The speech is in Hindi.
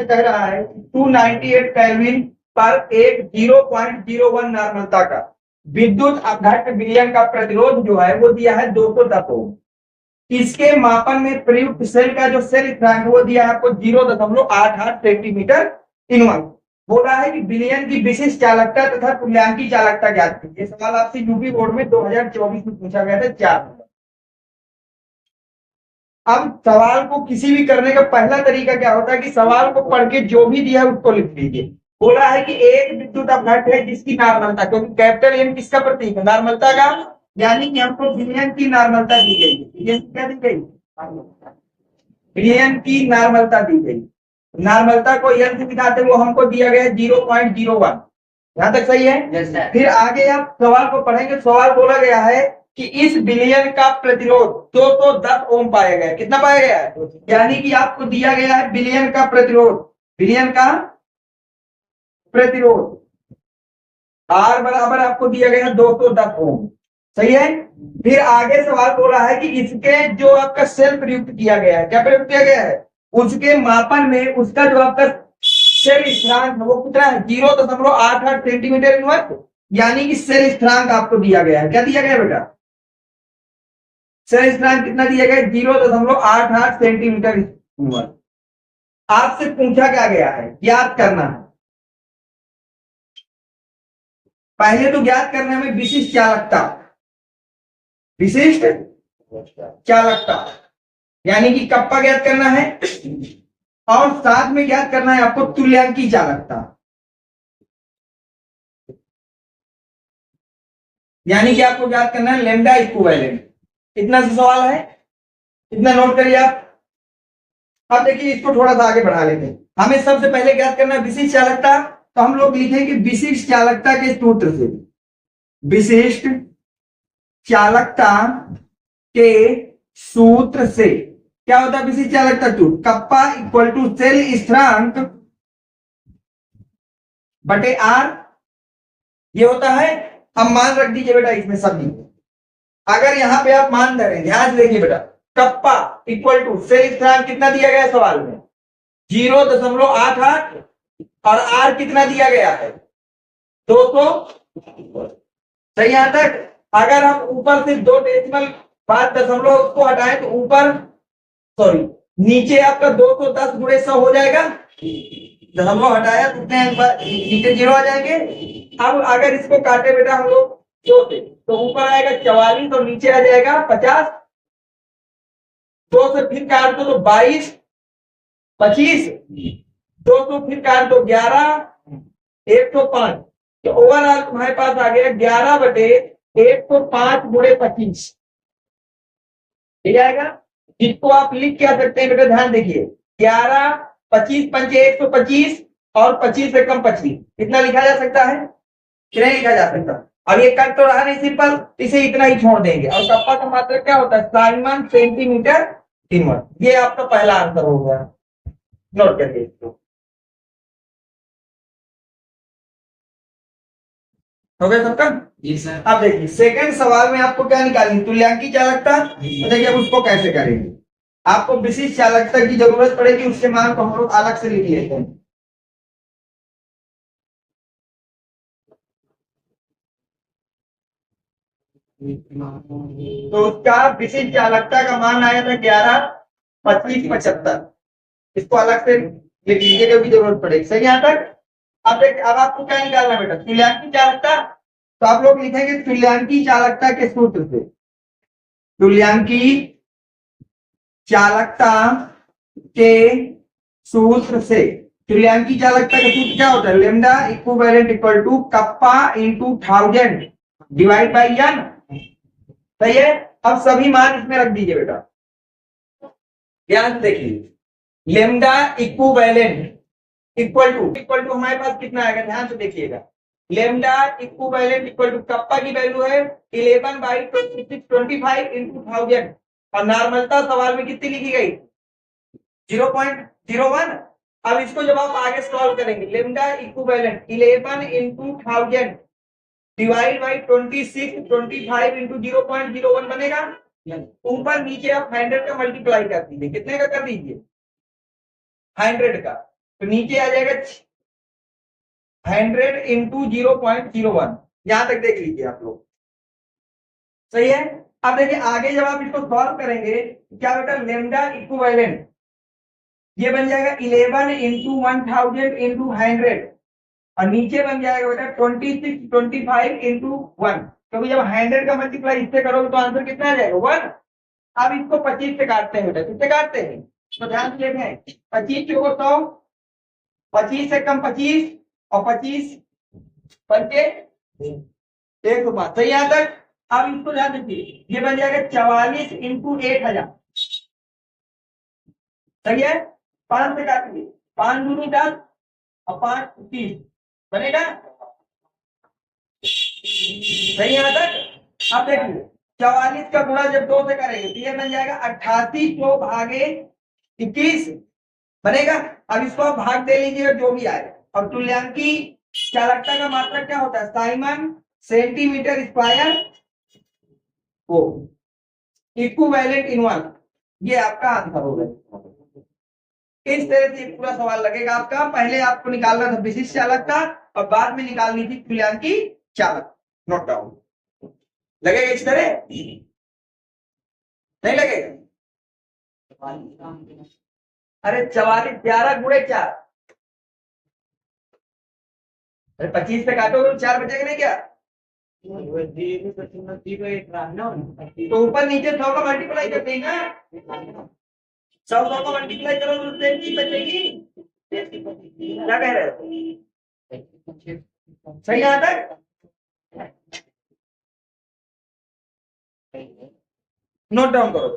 आपसे कह रहा है 298 केल्विन पर एक 0.01 नॉर्मलता का विद्युत अपघट्य विलयन का प्रतिरोध जो है वो दिया है 210 ओम। इसके मापन में प्रयुक्त सेल का जो सेल स्थिरांक वो दिया है आपको 0.88 सेंटीमीटर इनवर्स। बोला है कि विलयन की विशिष्ट चालकता तथा तुल्यांकी चालकता ज्ञात कीजिए। सवाल आपसे यूपी बोर्ड में 2024 में पूछा गया था 4 नंबर। अब सवाल को किसी भी करने का पहला तरीका क्या होता है कि सवाल को पढ़ के जो भी दिया है उसको लिख लीजिए। बोला है कि एक विद्युत अपघट्य है जिसकी नॉर्मलता, क्योंकि कैपिटल एम किसका प्रतीक है? नॉर्मलता का, यानी कि हमको विलयन की नॉर्मलता दी गई। विलयन क्या दी गई? विलयन की नॉर्मलता दी गई। नॉर्मलता को एन से दिखाते वो हमको दिया गया 0.01। यहां तक सही है? yes, फिर आगे आप सवाल को पढ़ेंगे। सवाल बोला गया है कि इस विलयन का प्रतिरोध 210 ओम पाया गया। कितना पाया गया है? यानी कि आपको दिया गया है विलयन का प्रतिरोध, विलयन का प्रतिरोध R बराबर आपको दिया गया है 210 ओम। सही है। फिर आगे सवाल बोला है कि इसके जो आपका सेल प्रयुक्त किया गया है, क्या प्रयुक्त किया गया है? उसके मापन में उसका जो आपका सेल स्थिरांक है वो कितना है? 0.88 सेंटीमीटर इनवर्स। यानी कि सेल स्थिरांक आपको दिया गया है। क्या दिया गया बेटा? सेल स्थिरांक कितना दिया गया? 0.88 सेंटीमीटर इनवर्स। आपसे पूछा क्या गया है? ज्ञात करना है। पहले तो ज्ञात करना है विशिष्ट चालकता, विशिष्ट चालकता यानी कि कप्पा ज्ञात करना है, और साथ में ज्ञात करना है आपको तुल्यांकी चालकता, यानी कि आपको ज्ञात करना है लैम्डा इक्विवेलेंट। इतना सा सवाल है, इतना नोट करिए आप। अब देखिए इसको थोड़ा सा आगे बढ़ा लेते हैं। हमें सबसे पहले ज्ञात करना है विशिष्ट चालकता, तो हम लोग लिखेंगे विशिष्ट चालकता के सूत्र से, विशिष्ट चालकता के सूत्र से क्या होता है? विशिष्ट चालकता सूत्र कप्पा इक्वल टू सेल स्थिरांक बटे आर, ये होता है। अब मान रख दीजिए बेटा इसमें सभी। अगर यहां पे आप मान दे रहे हैं, ध्यान से देखिए बेटा, कप्पा इक्वल टू सेल स्थिरांक कितना दिया गया सवाल में? 0.88, और आर कितना दिया गया है? 200। सही यहां तक। अगर हम ऊपर से 2 डेसिमल बाद दशमलव उसको हटाएं तो ऊपर नीचे आपका 210 गुणे 100 हो जाएगा। दशमलव हटाया तो नीचे 0 आ जाएंगे। अब अगर इसको काटे बेटा हम लोग 2 से, तो ऊपर आएगा 44 और नीचे आ जाएगा 50। 2 से फिर काट दो तो 22, 25, 200 फिर काट दो 11, 105। तो ओवरऑल तुम्हारे पास आ गया 11 बटे 105 गुणे 25। ठीक आएगा। इसको आप लिख क्या सकते हैं बेटा? ध्यान देखिए, 11, 25 पंचे 125 और 25 से कम 25, कितना लिखा जा सकता है? नहीं लिखा जा सकता। अब ये कट तो रहा नहीं सिंपल, इसे इतना ही छोड़ देंगे। और कप्पा का मात्रक क्या होता है? Simon centimetre inverse. ये आपका पहला आंसर हो गया, नोट करके इसको। हो गया सबका? जी सर। अब देखिए सेकंड सवाल में आपको क्या निकालनी? तुल्यांकी चालकता। देखिए अब उसको कैसे करेंगे? आपको विशिष्ट चालकता की जरूरत पड़ेगी, उसके मान को हम लोग अलग से लिख लेते हैं। तो उसका विशिष्ट चालकता का मान आया था 11, 25, 75। इसको अलग से लिख लीजिएगा, भी जरूरत पड़ेगी। सही यहां तक। अब आपको क्या निकालना बेटा? तुल्यांकी चालकता। तो आप लोग लिखेंगे तुल्यांकी चालकता के सूत्र से, तुल्यांकी चालकता के सूत्र से। तुल्यांकी चालकता का सूत्र क्या होता है? Lambda equivalent equal to kappa into 1000 divide by N. सही है। अब सभी मान इसमें रख दीजिए बेटा, ध्यान से देखिए। लैम्डा इक्विवेलेंट इक्वल टू हमारे पास कितना आएगा? ध्यान से देखिएगा। Lambda equivalent equal to kappa की वैल्यू है 11/2625 इंटू 1000, और नॉर्मलता सवाल में कितनी लिखी गई? 0.01। अब इसको जब आप आगे सॉल्व करेंगे, lambda equivalent 11 into 1000 divide by 26 25 into 0.01 बनेगा। ऊपर नीचे आप 100 का मल्टीप्लाई कर दीजिए। कितने का कर दीजिए? 100 का। तो नीचे आ जाएगा 100 इंटू 0.01, यहां तक देख लीजिए आप लोग। सही है। अब देखिए आगे जब आप इसको सॉल्व करेंगे क्या बेटा, लेमडा इक्विवेलेंट ये बन जाएगा 11 इंटू 1000 इंटू 100, और नीचे बन जाएगा बेटा 25 इंटू 1, क्योंकि जब 100 का मल्टीप्लाई इससे करोगे तो आंसर कितना आ जाएगा 1। अब इसको 25 से काटते हैं बेटा, किससे काटते हैं तो ध्यान से देखें, 25 चौको 100, 25 से कम 25 और 25 पंचे 105। सही यहां तक। अब इसको ध्यान दीजिए, ये बन जाएगा 44 इंटू 1000। सही है। 5 से काटिए, 5 दूनी 10 और 5 30 बनेगा। सही यहां तक। अब देखिए 44 का गुणा जब 2 से करेंगे तो ये बन जाएगा 88 भागे 21 बनेगा। अब इसको आप भाग दे लीजिएगा जो भी आए। और तुल्यांकी चालकता का मात्रक क्या होता है, साइमन सेंटीमीटर स्क्वायर वो इक्विवेलेंट इन 1, ये आपका आंसर होगा। इस तरह से पूरा सवाल लगेगा आपका। पहले आपको निकालना था विशिष्ट चालक का और बाद में निकालनी थी तुल्यांकी चालक। Note down. लगेगा इस तरह, नहीं लगेगा। अरे 44 11 गुणे 4, अरे 25 से काटो तो 4 बचेगा नहीं क्या, तो ऊपर नीचे 100 का मल्टीप्लाई कर देना, 100 का मल्टीप्लाई करो तो 33 बचेगी। क्या कह रहे हो, सही यहां तक। नोट डाउन करो।